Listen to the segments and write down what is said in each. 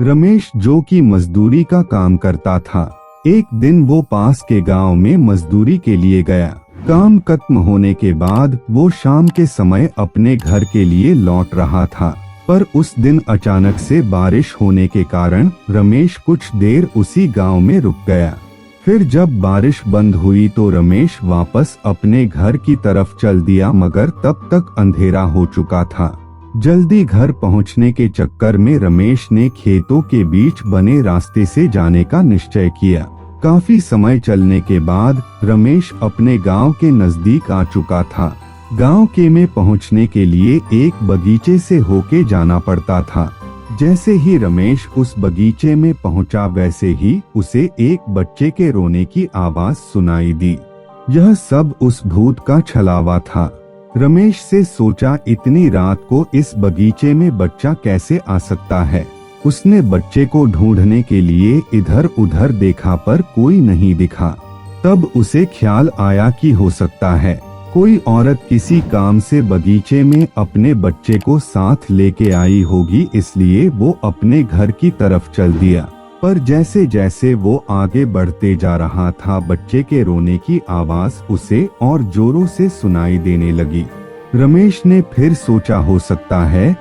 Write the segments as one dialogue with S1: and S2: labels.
S1: रमेश, जो कि मजदूरी का काम करता था, एक दिन वो पास के गांव में मजदूरी के लिए गया। काम खत्म होने के बाद वो शाम के समय अपने घर के लिए लौट रहा था, पर उस दिन अचानक से बारिश होने के कारण रमेश कुछ देर उसी गांव में रुक गया। फिर जब बारिश बंद हुई तो रमेश वापस अपने घर की तरफ चल दिया, मगर तब तक अंधेरा हो चुका था। जल्दी घर पहुंचने के चक्कर में रमेश ने खेतों के बीच बने रास्ते से जाने का निश्चय किया। काफी समय चलने के बाद रमेश अपने गांव के नजदीक आ चुका था। गांव के में पहुंचने के लिए एक बगीचे से होके जाना पड़ता था। जैसे ही रमेश उस बगीचे में पहुंचा, वैसे ही उसे एक बच्चे के रोने की आवाज सुनाई दी। यह सब उस भूत का छलावा था। रमेश से सोचा, इतनी रात को इस बगीचे में बच्चा कैसे आ सकता है। उसने बच्चे को ढूंढने के लिए इधर उधर देखा, पर कोई नहीं दिखा। तब उसे ख्याल आया कि हो सकता है कोई औरत किसी काम से बगीचे में अपने बच्चे को साथ लेके आई होगी, इसलिए वो अपने घर की तरफ चल दिया। पर जैसे जैसे वो आगे बढ़ते जा रहा था, बच्चे के रोने की आवाज उसे और जोरों से सुनाई देने लगी। रमेश ने फिर सोचा, हो सकता है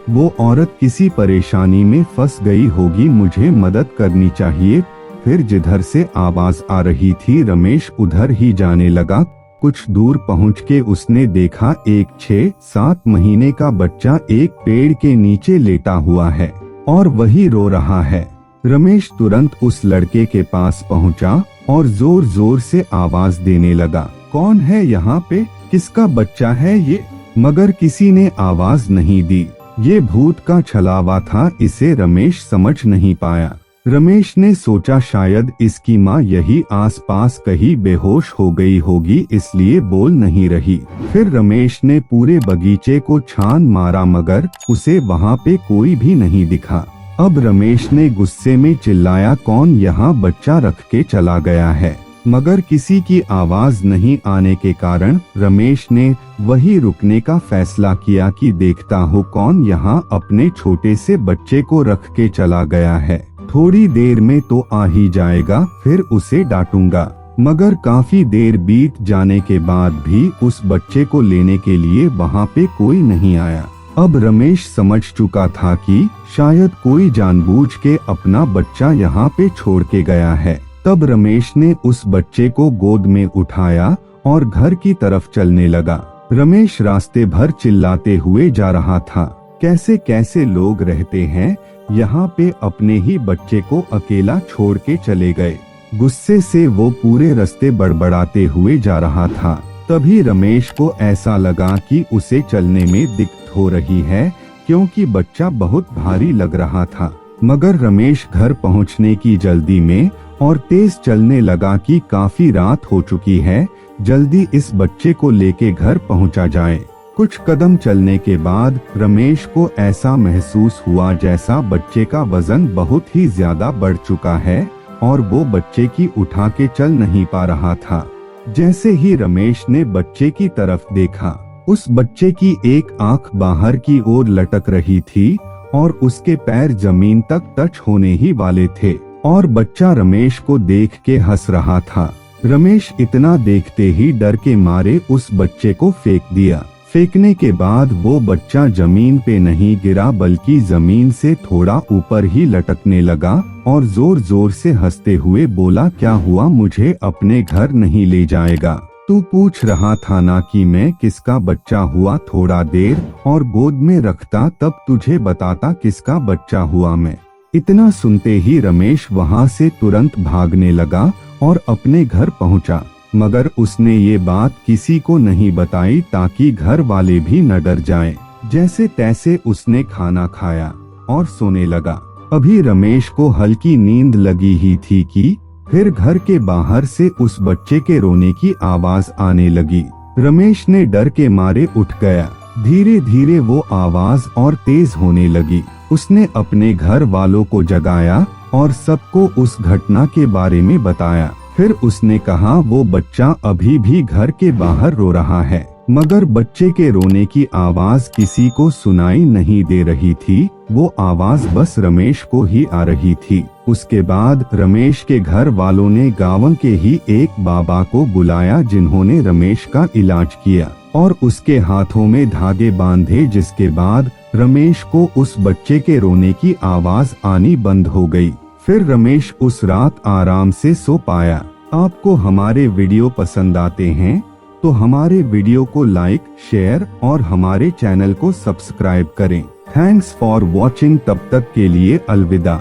S1: वो औरत किसी परेशानी में फंस गई होगी, मुझे मदद करनी चाहिए। फिर जिधर से आवाज आ रही थी, रमेश उधर ही जाने लगा। कुछ दूर पहुंच के उसने देखा, एक 6-7 महीने का बच्चा एक पेड़ के नीचे लेटा हुआ है और वही रो रहा है। रमेश तुरंत उस लड़के के पास पहुंचा और जोर जोर से आवाज देने लगा, कौन है यहाँ पे, किसका बच्चा है ये? मगर किसी ने आवाज नहीं दी। ये भूत का छलावा था, इसे रमेश समझ नहीं पाया। रमेश ने सोचा, शायद इसकी माँ यही आसपास कहीं बेहोश हो गई होगी, इसलिए बोल नहीं रही। फिर रमेश ने पूरे बगीचे को छान मारा, मगर उसे वहाँ पे कोई भी नहीं दिखा। अब रमेश ने गुस्से में चिल्लाया, कौन यहाँ बच्चा रख के चला गया है? मगर किसी की आवाज नहीं आने के कारण रमेश ने वही रुकने का फैसला किया कि देखता हूँ कौन यहाँ अपने छोटे से बच्चे को रख के चला गया है। थोड़ी देर में तो आ ही जाएगा, फिर उसे डांटूंगा। मगर काफी देर बीत जाने के बाद भी उस बच्चे को लेने के लिए वहाँ पे कोई नहीं आया। अब रमेश समझ चुका था कि शायद कोई जानबूझ के अपना बच्चा यहाँ पे छोड़ के गया है। तब रमेश ने उस बच्चे को गोद में उठाया और घर की तरफ चलने लगा। रमेश रास्ते भर चिल्लाते हुए जा रहा था, कैसे कैसे लोग रहते हैं यहाँ पे, अपने ही बच्चे को अकेला छोड़ के चले गए। गुस्से से वो पूरे रास्ते बड़बड़ाते हुए जा रहा था। तभी रमेश को ऐसा लगा कि उसे चलने में दिक्कत हो रही है, क्योंकि बच्चा बहुत भारी लग रहा था। मगर रमेश घर पहुंचने की जल्दी में और तेज चलने लगा कि काफी रात हो चुकी है, जल्दी इस बच्चे को लेके घर पहुंचा जाए। कुछ कदम चलने के बाद रमेश को ऐसा महसूस हुआ जैसा बच्चे का वजन बहुत ही ज्यादा बढ़ चुका है और वो बच्चे की उठा के चल नहीं पा रहा था। जैसे ही रमेश ने बच्चे की तरफ देखा, उस बच्चे की एक आंख बाहर की ओर लटक रही थी और उसके पैर जमीन तक टच होने ही वाले थे और बच्चा रमेश को देख के हंस रहा था। रमेश इतना देखते ही डर के मारे उस बच्चे को फेंक दिया। फेंकने के बाद वो बच्चा जमीन पे नहीं गिरा, बल्कि जमीन से थोड़ा ऊपर ही लटकने लगा और जोर जोर से हंसते हुए बोला, क्या हुआ, मुझे अपने घर नहीं ले जाएगा? तू पूछ रहा था ना कि मैं किसका बच्चा हुआ, थोड़ा देर और गोद में रखता तब तुझे बताता किसका बच्चा हुआ मैं। इतना सुनते ही रमेश वहाँ से तुरंत भागने लगा और अपने घर पहुँचा। मगर उसने ये बात किसी को नहीं बताई ताकि घर वाले भी न डर जाएं। जैसे तैसे उसने खाना खाया और सोने लगा। अभी रमेश को हल्की नींद लगी ही थी कि फिर घर के बाहर से उस बच्चे के रोने की आवाज आने लगी। रमेश ने डर के मारे उठ गया। धीरे धीरे वो आवाज और तेज होने लगी। उसने अपने घर वालों को जगाया और सबको उस घटना के बारे में बताया। फिर उसने कहा, वो बच्चा अभी भी घर के बाहर रो रहा है, मगर बच्चे के रोने की आवाज किसी को सुनाई नहीं दे रही थी। वो आवाज बस रमेश को ही आ रही थी। उसके बाद रमेश के घर वालों ने गांव के ही एक बाबा को बुलाया, जिन्होंने रमेश का इलाज किया और उसके हाथों में धागे बांधे, जिसके बाद रमेश को उस बच्चे के रोने की आवाज आनी बंद हो गई। फिर रमेश उस रात आराम से सो पाया। आपको हमारे वीडियो पसंद आते हैं तो हमारे वीडियो को लाइक, शेयर और हमारे चैनल को सब्सक्राइब करें। Thanks for watching. तब तक के लिए अलविदा।